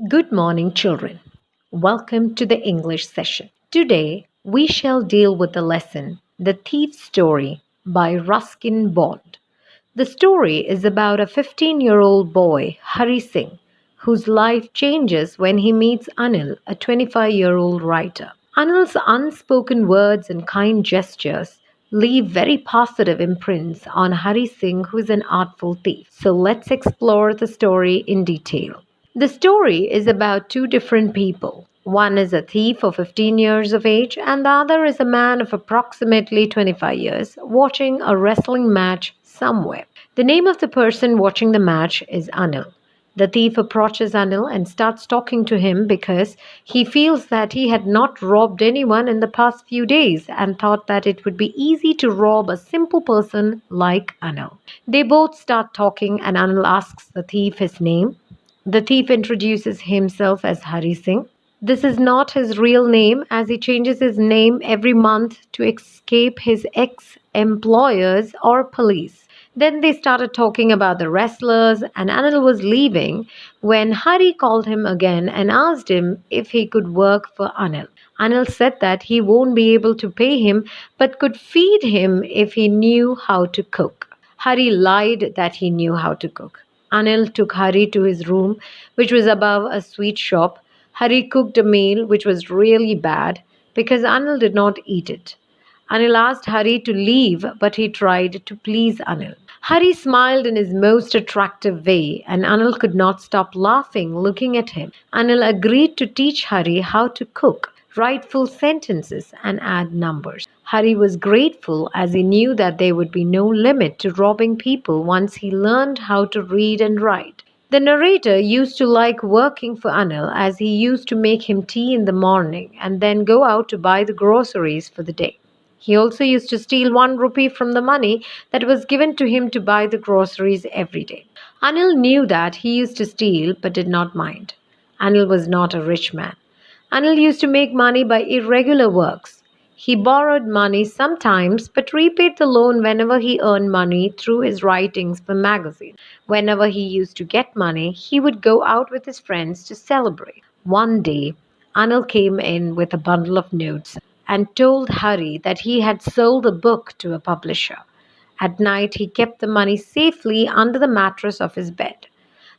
Good morning, children. Welcome to the English session. Today, we shall deal with the lesson The Thief's Story by Ruskin Bond. The story is about a 15-year-old boy, Hari Singh, whose life changes when he meets Anil, a 25-year-old writer. Anil's unspoken words and kind gestures leave very positive imprints on Hari Singh, who is an artful thief. So let's explore the story in detail. The story is about two different people. One is a thief of 15 years of age, and the other is a man of approximately 25 years watching a wrestling match somewhere. The name of the person watching the match is Anil. The thief approaches Anil and starts talking to him because he feels that he had not robbed anyone in the past few days and thought that it would be easy to rob a simple person like Anil. They both start talking, and Anil asks the thief his name. The thief introduces himself as Hari Singh. This is not his real name, as he changes his name every month to escape his ex-employers or police. Then they started talking about the wrestlers, and Anil was leaving when Hari called him again and asked him if he could work for Anil. Anil said that he won't be able to pay him but could feed him if he knew how to cook. Hari lied that he knew how to cook. Anil took Hari to his room, which was above a sweet shop. Hari cooked a meal which was really bad because Anil did not eat it. Anil asked Hari to leave, but he tried to please Anil. Hari smiled in his most attractive way, and Anil could not stop laughing looking at him. Anil agreed to teach Hari how to cook, write full sentences, and add numbers. Hari was grateful as he knew that there would be no limit to robbing people once he learned how to read and write. The narrator used to like working for Anil as he used to make him tea in the morning and then go out to buy the groceries for the day. He also used to steal 1 rupee from the money that was given to him to buy the groceries every day. Anil knew that he used to steal but did not mind. Anil was not a rich man. Anil used to make money by irregular works. He borrowed money sometimes but repaid the loan whenever he earned money through his writings for magazines. Whenever he used to get money, he would go out with his friends to celebrate. One day, Anil came in with a bundle of notes and told Hari that he had sold a book to a publisher. At night, he kept the money safely under the mattress of his bed.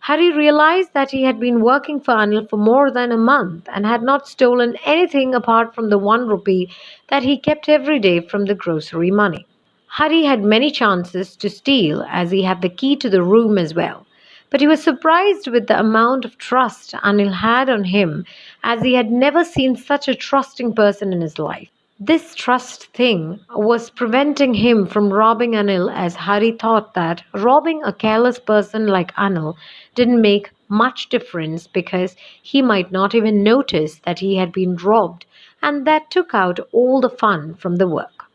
Hari realized that he had been working for Anil for more than a month and had not stolen anything apart from the 1 rupee that he kept every day from the grocery money. Hari had many chances to steal as he had the key to the room as well. But he was surprised with the amount of trust Anil had on him, as he had never seen such a trusting person in his life. This trust thing was preventing him from robbing Anil, as Hari thought that robbing a careless person like Anil didn't make much difference because he might not even notice that he had been robbed, and that took out all the fun from the work.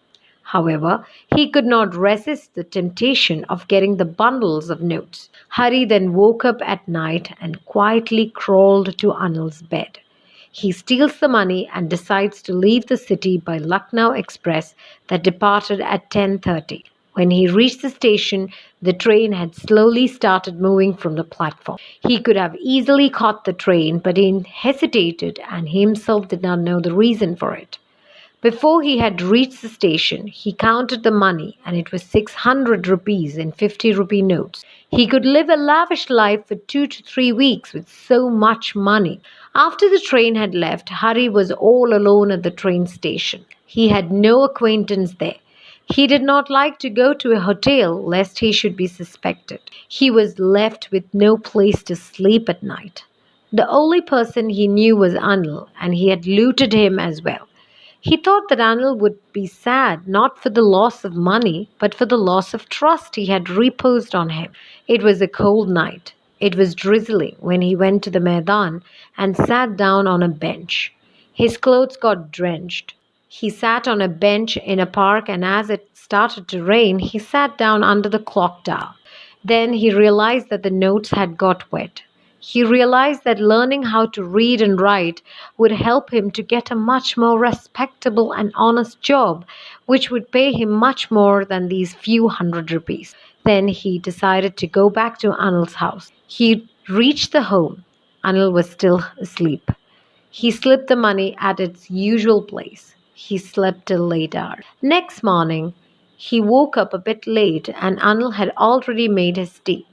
However, he could not resist the temptation of getting the bundles of notes. Hari then woke up at night and quietly crawled to Anil's bed. He steals the money and decides to leave the city by Lucknow Express that departed at 10:30. When he reached the station, the train had slowly started moving from the platform. He could have easily caught the train, but he hesitated and he himself did not know the reason for it. Before he had reached the station, he counted the money, and it was 600 rupees in 50-rupee notes. He could live a lavish life for 2 to 3 weeks with so much money. After the train had left, Hari was all alone at the train station. He had no acquaintance there. He did not like to go to a hotel lest he should be suspected. He was left with no place to sleep at night. The only person he knew was Anil, and he had looted him as well. He thought that Anil would be sad not for the loss of money, but for the loss of trust he had reposed on him. It was a cold night. It was drizzling when he went to the Maidan and sat down on a bench. His clothes got drenched. He sat on a bench in a park, and as it started to rain, he sat down under the clock tower. Then he realized that the notes had got wet. He realized that learning how to read and write would help him to get a much more respectable and honest job, which would pay him much more than these few hundred rupees. Then he decided to go back to Anil's house. He reached the home. Anil was still asleep. He slipped the money at its usual place. He slept till late hours. Next morning, he woke up a bit late and Anil had already made his tea.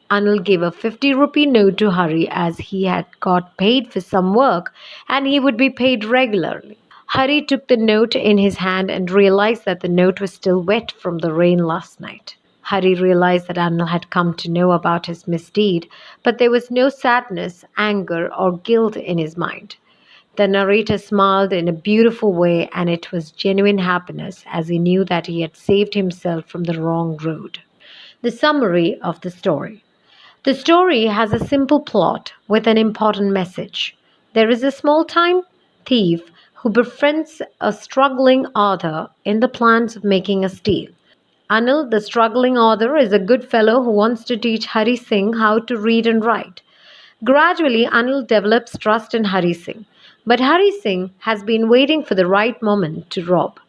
Anil gave a 50 rupee note to Hari as he had got paid for some work and he would be paid regularly. Hari took the note in his hand and realized that the note was still wet from the rain last night. Hari realized that Anil had come to know about his misdeed, but there was no sadness, anger, or guilt in his mind. The narrator smiled in a beautiful way, and it was genuine happiness as he knew that he had saved himself from the wrong road. The summary of the story. The story has a simple plot with an important message. There is a small time thief who befriends a struggling author in the plans of making a steal. Anil, the struggling author, is a good fellow who wants to teach Hari Singh how to read and write. Gradually, Anil develops trust in Hari Singh, but Hari Singh has been waiting for the right moment to rob.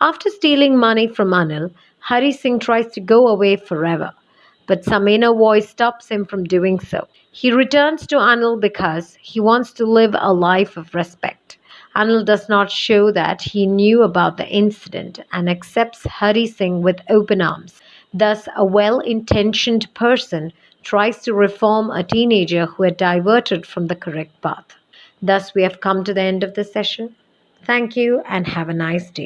After stealing money from Anil, Hari Singh tries to go away forever, but some inner voice stops him from doing so. He returns to Anil because he wants to live a life of respect. Anil does not show that he knew about the incident and accepts Hari Singh with open arms. Thus, a well intentioned person tries to reform a teenager who had diverted from the correct path. Thus, we have come to the end of the session. Thank you and have a nice day.